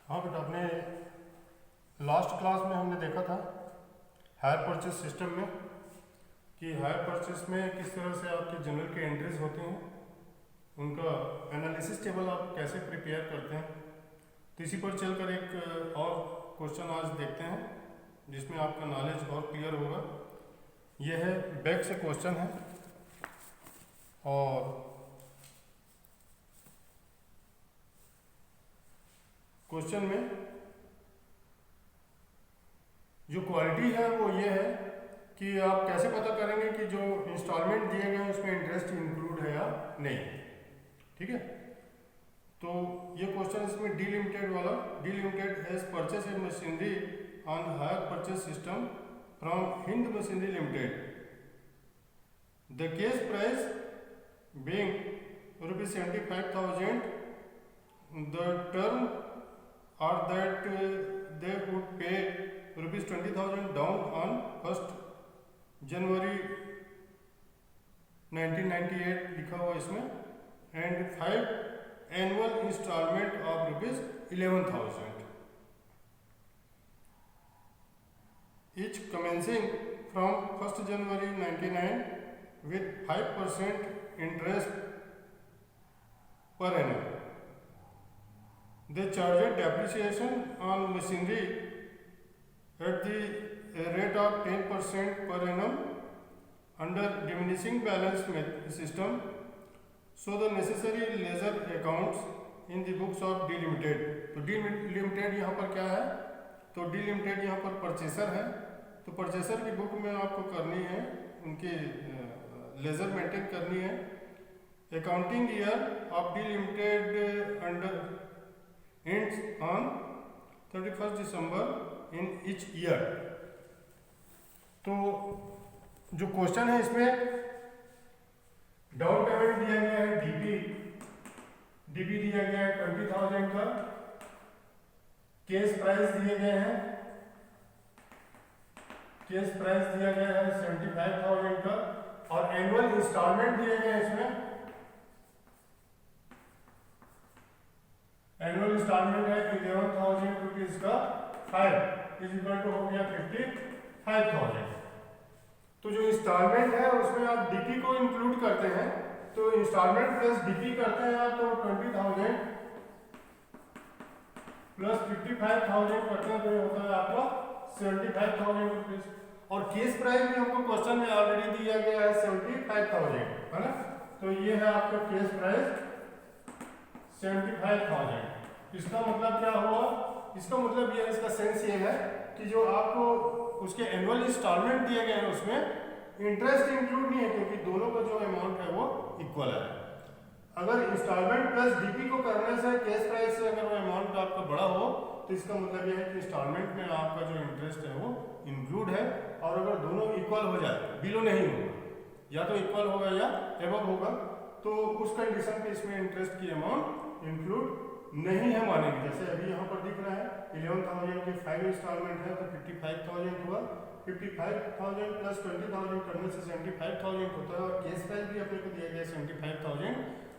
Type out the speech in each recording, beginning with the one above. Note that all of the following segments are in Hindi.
हाँ बेटा, अपने लास्ट क्लास में हमने देखा था हायर परचेज सिस्टम में कि हायर परचेज में किस तरह से आपके जनरल के एंट्रीज होते हैं, उनका एनालिसिस टेबल आप कैसे प्रिपेयर करते हैं। तो इसी पर चलकर एक और क्वेश्चन आज देखते हैं जिसमें आपका नॉलेज और क्लियर होगा। यह है बैक से क्वेश्चन है और क्वेश्चन में जो क्वालिटी है वो ये है कि आप कैसे पता करेंगे कि जो इंस्टॉलमेंट दिए गए हैं उसमें इंटरेस्ट इंक्लूड है या नहीं। ठीक है, तो ये क्वेश्चन इसमें डी लिमिटेड वाला, D limited has purchase a machinery on hire purchase system from Hind machinery limited. The case price being ₹75,000, the term are that they would pay ₹20,000 down on 1st January 1998 लिखा हुआ इसमें, and 5 annual installment of ₹11,000 each commencing from 1st January 1999 with 5% interest per annum. They charged depreciation on machinery at the rate of 10% per annum under diminishing balance system. So the necessary ledger accounts in the books of D Limited. तो D Limited यहाँ पर क्या है, तो D Limited यहाँ पर परचेसर है। तो परचेसर की बुक में आपको करनी है, उनकी लेजर मेंटेन करनी है। Accounting year of D limited under ends on 31st December in each year। तो जो क्वेश्चन है इसमें डाउन पेमेंट दिया गया है डीपी दिया गया है 20,000 का, केस प्राइस दिए गए हैं, केस प्राइस दिया गया है 75,000 का और एनुअल इंस्टॉलमेंट दिए गए हैं इसमें। एनुअल इंस्टॉलमेंट है 11,000 रुपीज का, 5 इज इक्वल टू हो गया 55,000। तो जो इंस्टॉलमेंट है उसमें आप डीपी को इंक्लूड करते हैं, तो इंस्टॉलमेंट प्लस डीपी करते हैं आप तो 20,000 प्लस 55,000 करते हैं तो ये होता है आपका 75,000 रुपीज। और केस प्राइस भी हमको क्वेश्चन में ऑलरेडी दिया गया है 75,000, है ना। तो ये है आपका केस प्राइस 75,000। इसका मतलब क्या हुआ, इसका मतलब ये, इसका सेंस ये है कि जो आपको उसके एनुअल इंस्टॉलमेंट दिए गए हैं उसमें इंटरेस्ट इंक्लूड नहीं है, क्योंकि दोनों का जो अमाउंट है वो इक्वल है। अगर इंस्टॉलमेंट प्लस डीपी को करने से केस प्राइस से अगर वो अमाउंट आपका बड़ा हो तो इसका मतलब ये है कि इंस्टॉलमेंट में आपका जो इंटरेस्ट है वो इंक्लूड है। और अगर दोनों इक्वल हो जाए, बिलो नहीं होगा, या तो इक्वल होगा या एबव होगा, तो उस कंडीशन पे इसमें इंटरेस्ट की अमाउंट इंक्लूड नहीं है मानेंगे। जैसे अभी यहाँ पर दिख रहा है 11,000 के 5 इंस्टॉलमेंट है तो 55,000 हुआ, 55,000 प्लस 20,000 करने से 75,000 होता है और केस प्राइस भी अपने को दिया गया 75,000।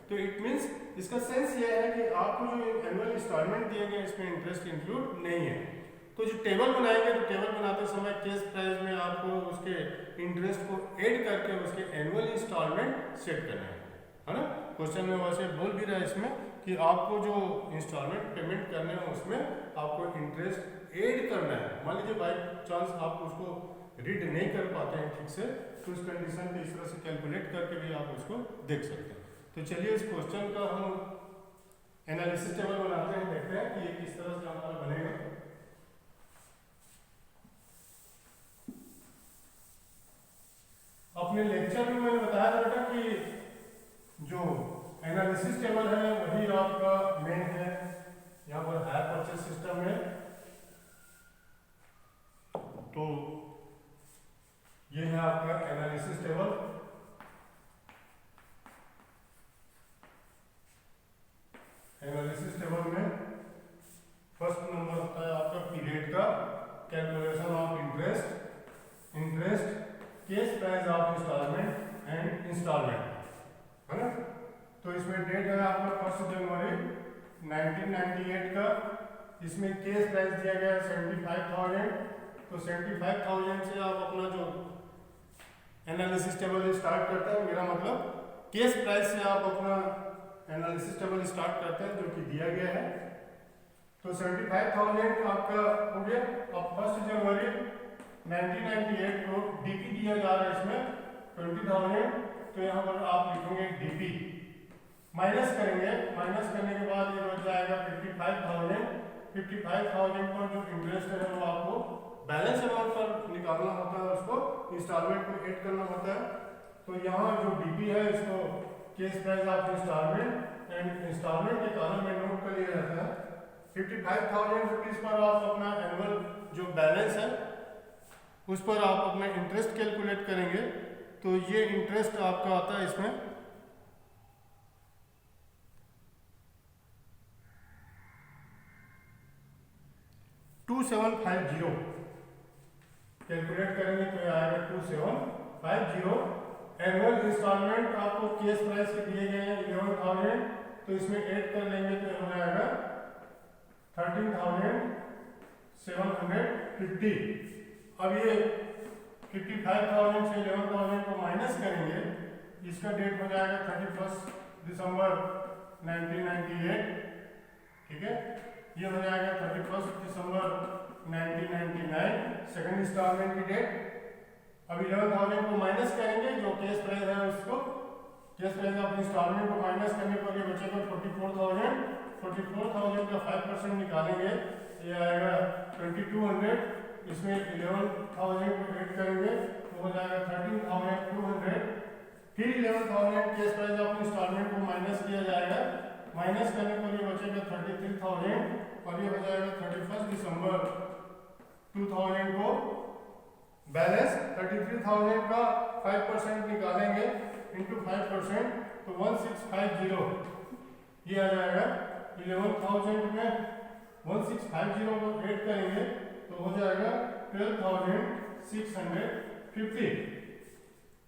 तो इट मीन्स इसका सेंस ये है कि आपको जो एनुअल इंस्टॉलमेंट दिए गए इसमें इंटरेस्ट इंक्लूड नहीं है। तो जो टेबल बनाएंगे तो टेबल बनाते समय केस प्राइस में आपको उसके इंटरेस्ट को ऐड करके उसके एनुअल इंस्टॉलमेंट सेट करना है ना। क्वेश्चन में वैसे बोल भी रहा है इसमें कि आपको जो इंस्टॉलमेंट पेमेंट करने हैं उसमें आपको इंटरेस्ट ऐड करना है। मान लीजिए बाई चांस आप उसको रीड नहीं कर पाते हैं ठीक से, तो उस कंडीशन पे इस तरह से कैलकुलेट करके भी आप उसको देख सकते हैं। तो चलिए इस क्वेश्चन का हम एनालिसिस टेबल बनाते हैं, देखते हैं कि ये किस तरह से हमारा बनेगा। अपने लेक्चर में मैंने बताया था बेटा कि जो एनालिसिस टेबल है वही आपका मेन है यहाँ पर हायर परचेज सिस्टम में। तो ये है आपका एनालिसिस टेबल। एनालिसिस टेबल में फर्स्ट नंबर होता है आपका पीरियड का, calculation of interest, cash price of installment and installment, है ना। तो इसमें डेट है आपका 1 जनवरी 1998 का, इसमें केस प्राइस दिया गया है 75,000। तो 75,000 से आप अपना जो एनालिसिस टेबल स्टार्ट करते हैं, मेरा मतलब केस प्राइस से आप अपना एनालिसिस टेबल स्टार्ट करते हैं जो कि दिया गया है। तो 75,000 आपका हो गया। अब 1 जनवरी 1998 को डीपी दिया जा रहा है इसमें 20,000। तो यहाँ पर आप लिखेंगे डीपी, माइनस करेंगे, माइनस करने के बाद ये हो जाएगा 55,000। 55,000 पर जो इंटरेस्ट है वो आपको बैलेंस अमाउंट पर निकालना होता है, उसको इंस्टॉलमेंट में ऐड करना होता है। तो यहाँ जो डीपी है इसको cash price of installment and installment के कॉलम में नोट कर लिया जाता है। 55,000 रुपीज पर आप अपना एनुअल जो बैलेंस है उस पर आप अपना इंटरेस्ट कैलकुलेट करेंगे। तो ये इंटरेस्ट आपका आता है इसमें 2750 कैलकुलेट करेंगे तो ये आएगा 2750। एनुअल इंस्टॉलमेंट आपको केस प्राइस के दिए गए हैं 11,000, तो इसमें ऐड कर लेंगे तो हो जाएगा 13,750। अब ये 55,000 से 11,000 को माइनस करेंगे, इसका डेट हो जाएगा 31 दिसंबर 1998। ठीक है, ये हो जाएगा 31 दिसंबर 1999 सेकंड इंस्टॉलमेंट की डेट। अब 11,000 को माइनस करेंगे, जो केस प्राइस है उसको केस प्राइस ऑफ इंस्टॉलमेंट को माइनस करने पर ये बचेगा 44,000। 44,000 का 5% निकालेंगे, ये आएगा 2,200। इसमें 11,000 को ऐड करेंगे तो हो जाएगा 13,200। फिर 11,000 केस प्राइस ऑफ इंस्टॉलमेंट को माइनस किया जाएगा, माइनस करने पर ये बचेगा 33,000 और ये हो जाएगा 31 दिसंबर 2000 को बैलेंस। 33,000 का 5% निकालेंगे इंटू 5% तो 1650 ये आ जाएगा। 11,000 में 1650 को ऐड करेंगे तो हो जाएगा 12,650।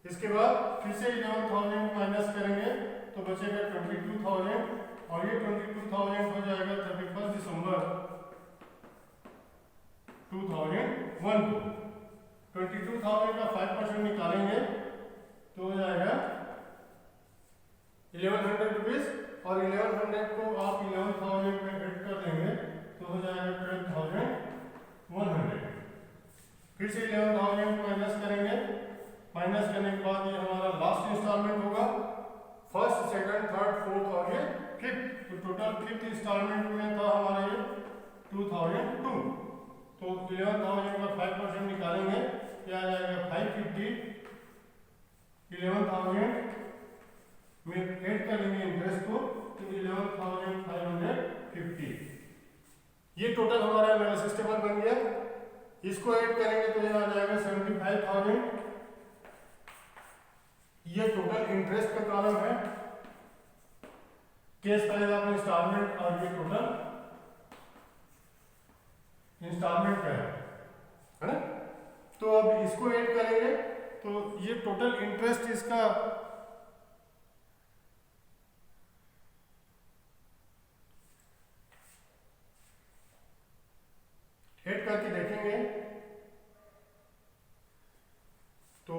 इसके बाद फिर से 11,000 माइनस करेंगे तो बचेगा 22,000 और ये 22,000 हो जाएगा 31 दिसंबर 2001 को। 22,000 का 5% निकालेंगे तो हो जाएगा 1,100 रुपीज और 1,100 को आप 11,000 में ऐड कर देंगे तो हो जाएगा 12,100। फिर से 11,000 माइनस करेंगे, माइनस करने के बाद ये हमारा लास्ट इंस्टॉलमेंट होगा। फर्स्ट, सेकंड, थर्ड, फोर्थ और ये फिफ्थ। तो टोटल फिफ्थ इंस्टॉलमेंट में था हमारा ये 2002। तो 11,000 का 5% निकालेंगे, क्या आ जाएगा 550। 11,000 में ऐड करेंगे इंटरेस्ट को तो 11,550। ये टोटल हमारा एनालिसिस टेबल बन गया। इसको ऐड करेंगे तो ये आ जाएगा 75,000। ये टोटल इंटरेस्ट का कॉलम है, केस प्राइस ऑफ इंस्टॉलमेंट और ये टोटल इंस्टॉलमेंट का है ना। तो अब इसको ऐड करेंगे तो ये टोटल इंटरेस्ट इसका ऐड करके देखेंगे तो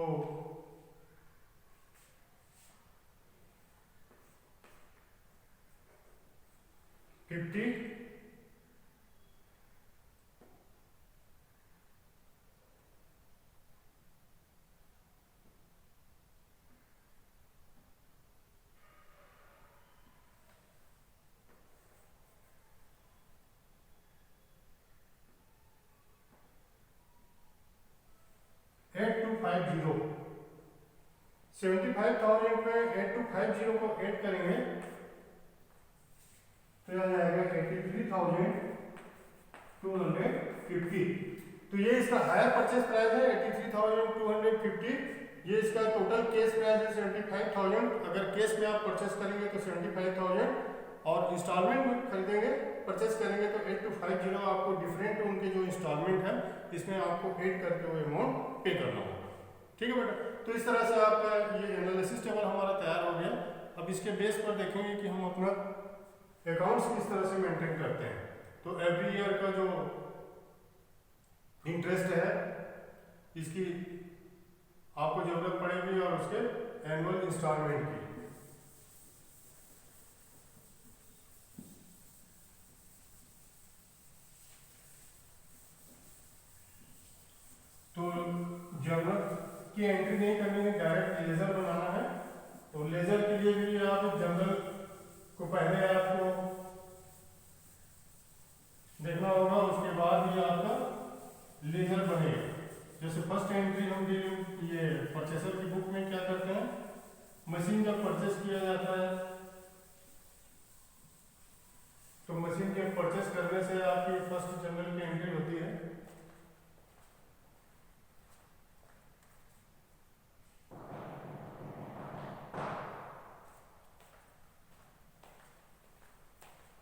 50 8250 75,000 पे 8250 को ऐड करेंगे तो आ जाएगा 83,250। तो ये इसका हायर परचेस प्राइस है 83,250। ये इसका टोटल केस प्राइस है 75,000। अगर केस में आप परचेस करेंगे तो 75,000 और इंस्टॉलमेंट में खरीदेंगे परचेस करेंगे तो 8250 आपको डिफरेंट उनके जो इंस्टॉलमेंट है इसमें आपको ऐड करके वो अमाउंट पे करना होगा। ठीक है बेटा, तो इस तरह से आपका ये एनालिसिस टेबल हमारा तैयार हो गया। अब इसके बेस पर देखेंगे कि हम अपना अकाउंट्स किस तरह से मेंटेन करते हैं। तो एवरी ईयर का जो इंटरेस्ट है इसकी आपको जरूरत पड़ेगी और उसके एनुअल इंस्टॉलमेंट की। तो जर्नल की एंट्री नहीं करनी है, डायरेक्ट लेजर बनाना है। तो लेजर के लिए भी आप जर्नल को पहले आपको देखना होगा, उसके बाद ही आपका लेजर बनेगा। जैसे फर्स्ट एंट्री हम ये परचेसर की बुक में क्या करते हैं, मशीन जब परचेस किया जाता है तो मशीन के परचेस करने से आपकी फर्स्ट जर्नल की एंट्री होती है।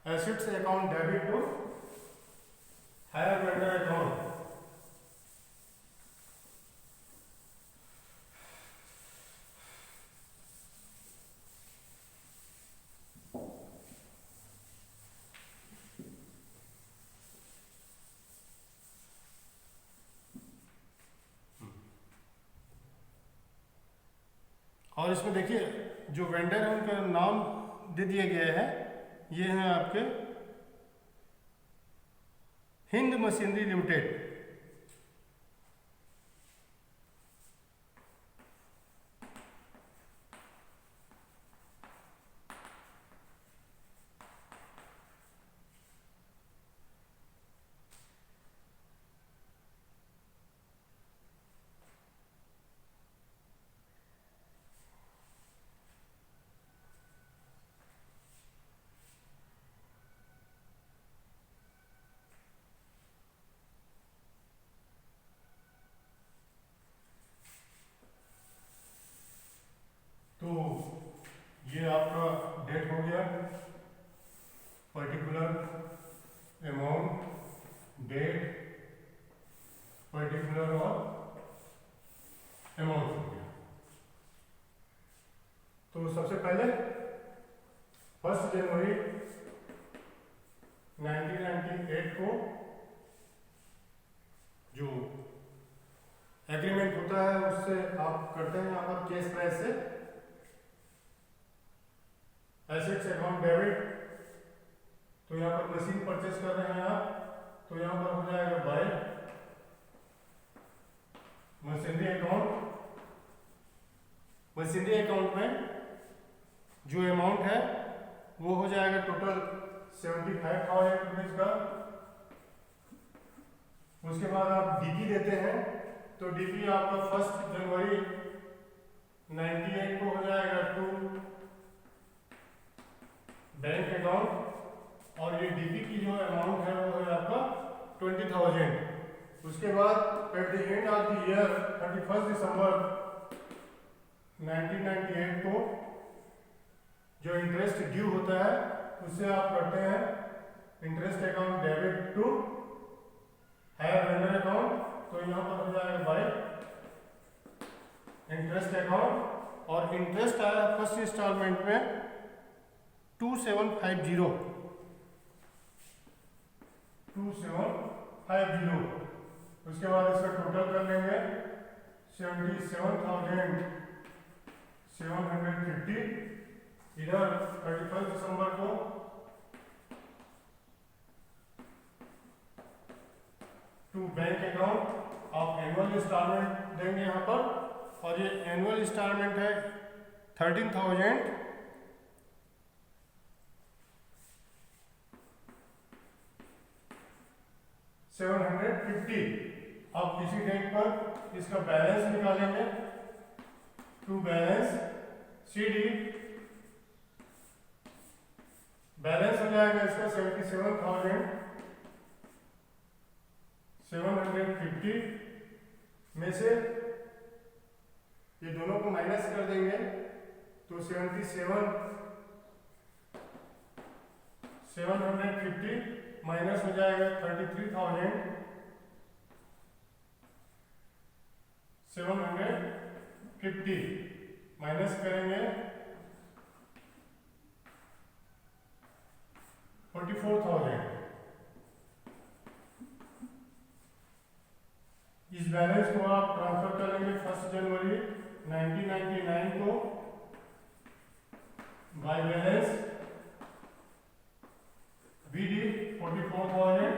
Assets account debit to hire vendor account. और इसमें देखिए जो वेंडर है उनका नाम दे दिए गए हैं, ये हैं आपके हिंद मशीनरी लिमिटेड। तो ये आपका डेट हो गया, पर्टिकुलर अमाउंट, डेट, पर्टिकुलर और अमाउंट हो गया। तो सबसे पहले 1 जनवरी 1998 को जो एग्रीमेंट होता है उससे आप करते हैं यहाँ पर केस प्राइस से एसेट्स अकाउंट डेबिट। तो यहाँ पर मशीन परचेस कर रहे हैं आप, तो यहाँ पर हो जाएगा bye machinery account. Machinery account में जो अमाउंट है वो हो जाएगा टोटल 75,000 रुपीज का। उसके बाद आप डीपी देते हैं, तो डीपी आपका 1 जनवरी 98 को हो जाएगा टू बैंक अकाउंट, और ये डीपी की जो अमाउंट है वो है आपका 20,000। उसके बाद at the end of the year 31 दिसंबर 1998 को जो इंटरेस्ट ड्यू होता है उससे आप करते हैं interest account debit to hire vendor account. तो यहाँ पर हो जाएगा बाय इंटरेस्ट अकाउंट, और इंटरेस्ट आया फर्स्ट इंस्टॉलमेंट में 2750। उसके बाद इसका टोटल कर लेंगे 77,750। इधर 31 दिसंबर को टू बैंक अकाउंट आप एनुअल इंस्टॉलमेंट देंगे यहाँ पर, और ये एनुअल इंस्टॉलमेंट है 13,750। अब किसी डेट पर इसका बैलेंस निकालेंगे, टू बैलेंस CD। बैलेंस हो जाएगा इसका 77,750 में से ये दोनों को माइनस कर देंगे, तो 77,750 माइनस हो जाएगा 33,750 माइनस करेंगे 44,000। 1999 को बाय बैलेंस BD 44,000।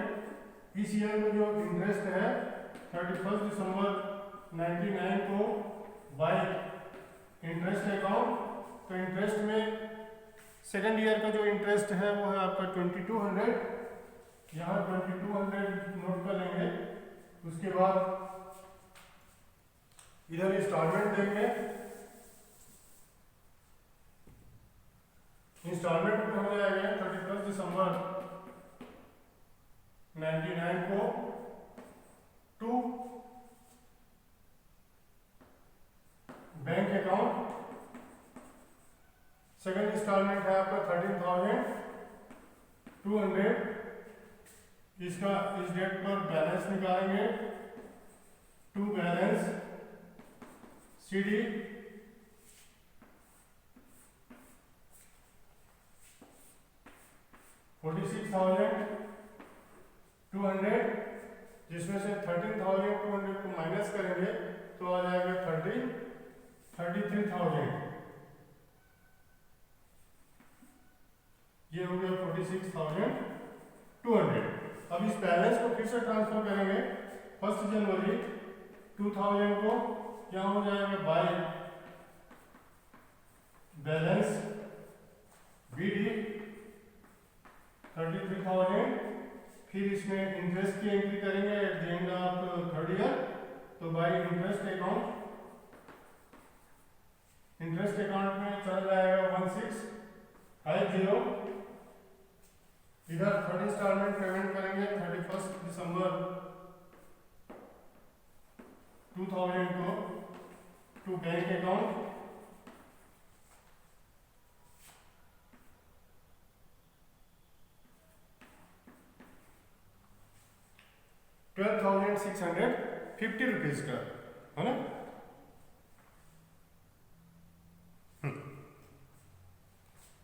इस ईयर में जो इंटरेस्ट है 31 दिसंबर 99 को बाय इंटरेस्ट अकाउंट। तो इंटरेस्ट में सेकेंड ईयर का जो इंटरेस्ट है वो है आपका 2200, यहाँ 2200 नोट कर लेंगे। उसके बाद इधर इंस्टॉलमेंट देंगे। इंस्टॉलमेंट में हो जाएगा 31 दिसंबर 99 को to bank account. Second installment है आपका 13,200। इसका इस डेट पर बैलेंस निकालेंगे। टू बैलेंस CD 46,200, जिसमें से 13,200 को माइनस करेंगे तो आ जाएगा 33,000। ये हो गया 46,200। अब इस बैलेंस को फिर से ट्रांसफर करेंगे 1 जनवरी 2000 को। यहाँ हो जाएगा बाय बैलेंस BD 33,000। फिर इसमें इंटरेस्ट की एंट्री करेंगे at the end of third year. तो बाय इंटरेस्ट अकाउंट में चल जाएगा 1650। इधर थर्ड इंस्टॉलमेंट पेमेंट करेंगे 31 दिसंबर 2000 को टू बैंक अकाउंट। ₹12,650 का है ना।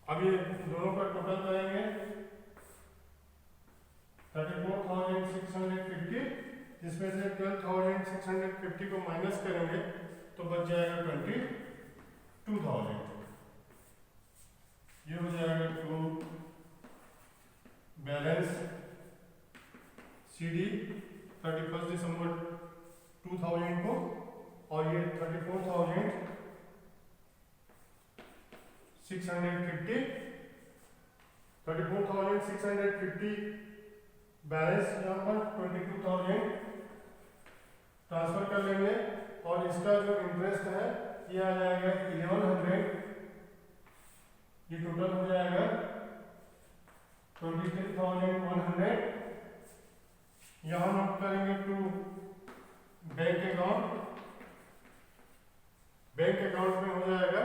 अब ये दोनों का टोटल करेंगे 34,650, जिसमें से 12,650 को माइनस करेंगे तो बच जाएगा 22,000। ये हो जाएगा टू बैलेंस CD 31 दिसंबर 2000 को, और ये 34,650 बैलेंस यहाँ पर 22,000 ट्रांसफर कर लेंगे। और इसका जो इंटरेस्ट है ये आ जाएगा 1100। ये टोटल हो जाएगा 23,100। यहाँ नोट करेंगे to bank account. Bank account में हो जाएगा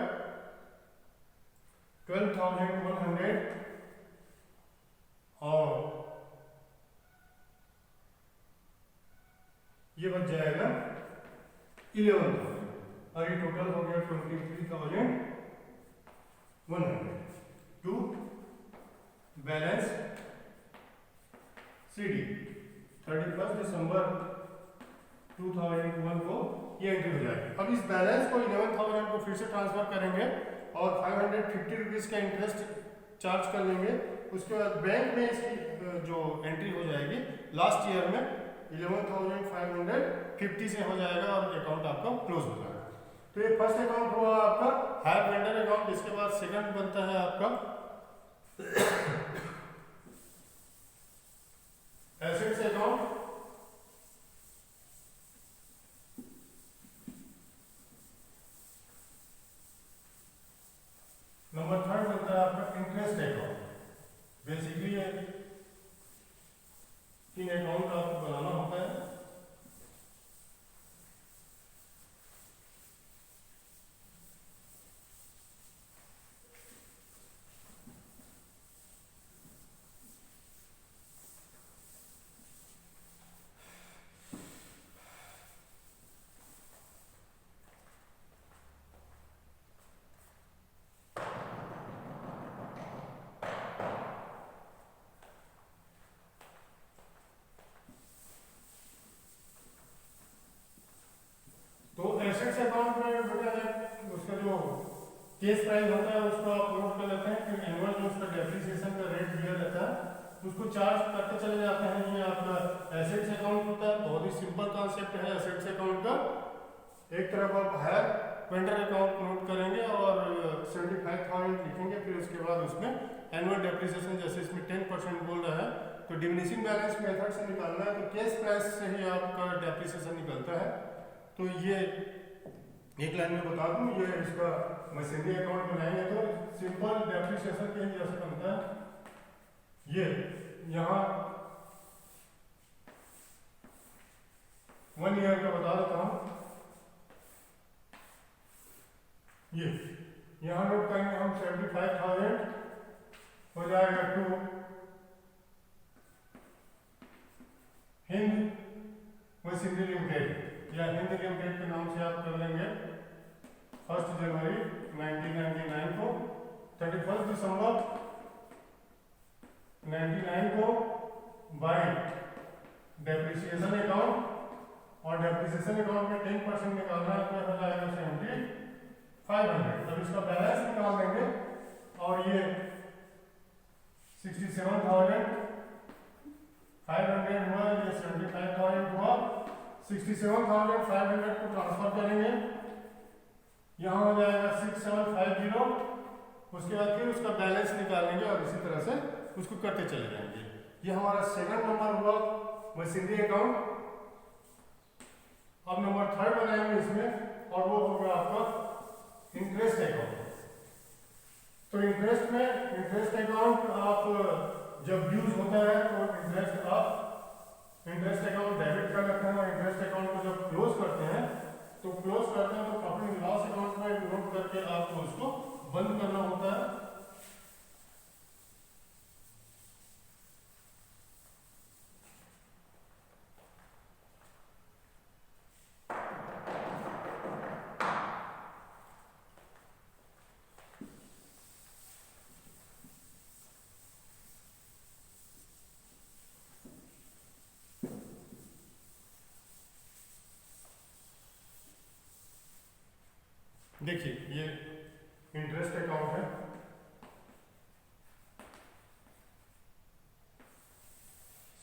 12,100 और ये बच जाएगा 11,000 और ये टोटल हो गया 23,100 टू बैलेंस CD 31 दिसंबर 2001 को ये एंट्री हो जाएगी। अब इस बैलेंस को 11,000 को फिर से ट्रांसफर करेंगे और 550 रुपीज़ का इंटरेस्ट चार्ज कर लेंगे। उसके बाद बैंक में इसकी जो एंट्री हो जाएगी लास्ट ईयर में 11,550 से हो जाएगा और अकाउंट आपका क्लोज हो जाएगा। तो ये फर्स्ट अकाउंट हुआ आपका हायर वेंडर अकाउंट। इसके बाद सेकंड बनता है आपका एसेट्स अकाउंट। नंबर थर्ड बनता है आपका इंटरेस्ट अकाउंट। बेसिकली ये 3 अकाउंट आपको बनाना होता है। केस प्राइस होता है उसको आप नोट कर लेते हैं कि एनुअल जो उसका डेप्रिसिएशन का रेट दिया रहता है उसको चार्ज करते चले जाते हैं। ये आपका एसेट्स अकाउंट होता है, बहुत ही सिंपल कॉन्सेप्ट है एसेट्स अकाउंट का। एक तरफ आप हायर वेंडर अकाउंट नोट करेंगे और 75,000 लिखेंगे, फिर उसके बाद उसमें एनुअल डेप्रिसिएशन जैसे इसमें 10% बोल रहा है तो डिमिनिशिंग बैलेंस मेथड से निकालना है, तो केस प्राइस से ही आपका डेप्रिसिएशन निकलता है। तो ये एक लाइन में बता दूं, ये इसका मशीनरी अकाउंट बनाएंगे तो सिंपल डेप्रिसिएशन के ही जैसे बनता है। ये यहाँ 1 ईयर का बता देता हूँ। ये यहाँ नोट करेंगे हम 75,000 हो जाएगा टू हिंद मशीनरी लिमिटेड या हिंद लिमिटेड के नाम से आप कर लेंगे 1 जनवरी 1999 को 31 दिसंबर 99 को बाय डेप्रिसिएशन अकाउंट, और डेप्रिसिएशन अकाउंट में 10% निकालना है तो हो जाएगा 75,000। अब इसका बैलेंस निकाल देंगे और ये 67,500 हुआ, ये 75,000 हुआ। 67,500 को ट्रांसफर करेंगे, यहाँ हो जाएगा 6750। उसके बाद फिर उसका बैलेंस निकालेंगे और इसी तरह से उसको करते चले जाएंगे। ये हमारा सेकंड नंबर हुआ मशीनरी अकाउंट। अब नंबर 3 बनाएंगे इसमें और वो होगा आपका इंटरेस्ट अकाउंट। तो इंटरेस्ट अकाउंट आप जब यूज होता है तो इंटरेस्ट अकाउंट डेबिट कर लेते हैं और इंटरेस्ट अकाउंट को जब क्लोज करते हैं तो प्रॉफिट एंड लॉस अकाउंट में नोट करके आपको उसको बंद करना होता है। देखिए ये इंटरेस्ट अकाउंट है,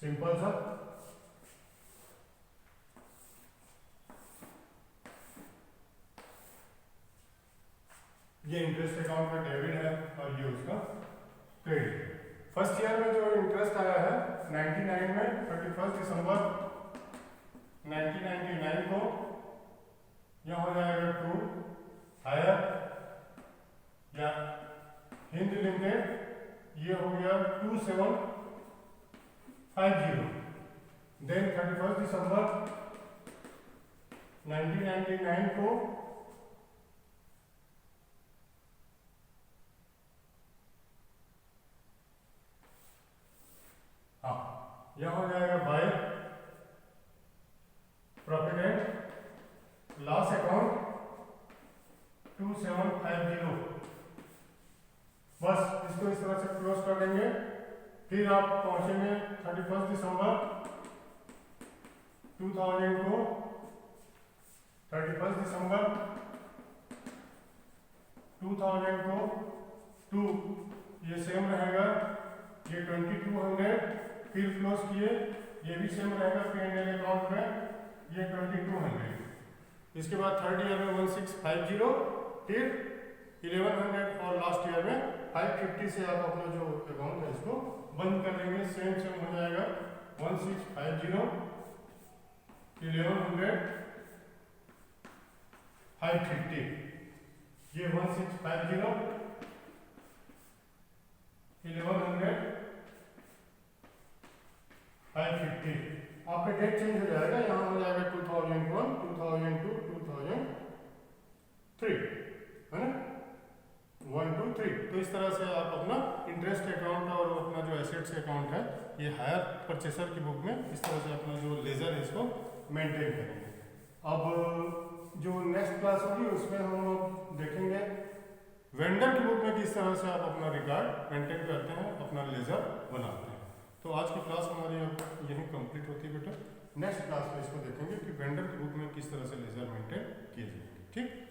सिंपल सा। ये इंटरेस्ट अकाउंट का डेबिट है और ये उसका क्रेडिट। फर्स्ट ईयर में जो इंटरेस्ट आया है 99 में 31 दिसंबर 1999 को यहाँ हो जाएगा टू हायर या हिंद लिमिटेड, ये हो गया 2750। देन 31 दिसंबर 1999 को यह हो जाएगा by profit and loss account 2750। बस इसको इस तरह से क्लोज कर देंगे। फिर आप पहुंचेंगे 31 दिसंबर 2000 को 31 दिसंबर 2000 को टू, ये सेम रहेगा, ये 2200 फिर क्लोज किए, ये भी सेम रहेगा P&L अकाउंट में, ये 2200। इसके बाद थर्ड ईयर में 1650, फिर 1100 और लास्ट ईयर में 550 से आप अपना जो अकाउंट है इसको बंद कर लेंगे। सेम हो जाएगा 1650, 1100, 550। ये 1650, 1100, 550। आपका डेट चेंज हो जाएगा, यहाँ हो जाएगा 2001, 2002, 2003, है ना, 1 2 3। तो इस तरह से आप अपना इंटरेस्ट अकाउंट और अपना जो एसेट्स अकाउंट है ये हायर परचेसर की बुक में इस तरह से अपना जो लेजर है इसको मेंटेन करेंगे। अब जो नेक्स्ट क्लास होगी उसमें हम देखेंगे वेंडर की बुक में किस तरह से आप अपना रिकॉर्ड मेंटेन करते हैं, अपना लेजर बनाते हैं। तो आज की क्लास हमारी अब यहीं कंप्लीट होती है बेटा। नेक्स्ट क्लास में इसको देखेंगे कि वेंडर की बुक में किस तरह से लेजर मेंटेन किए जाएंगे। ठीक।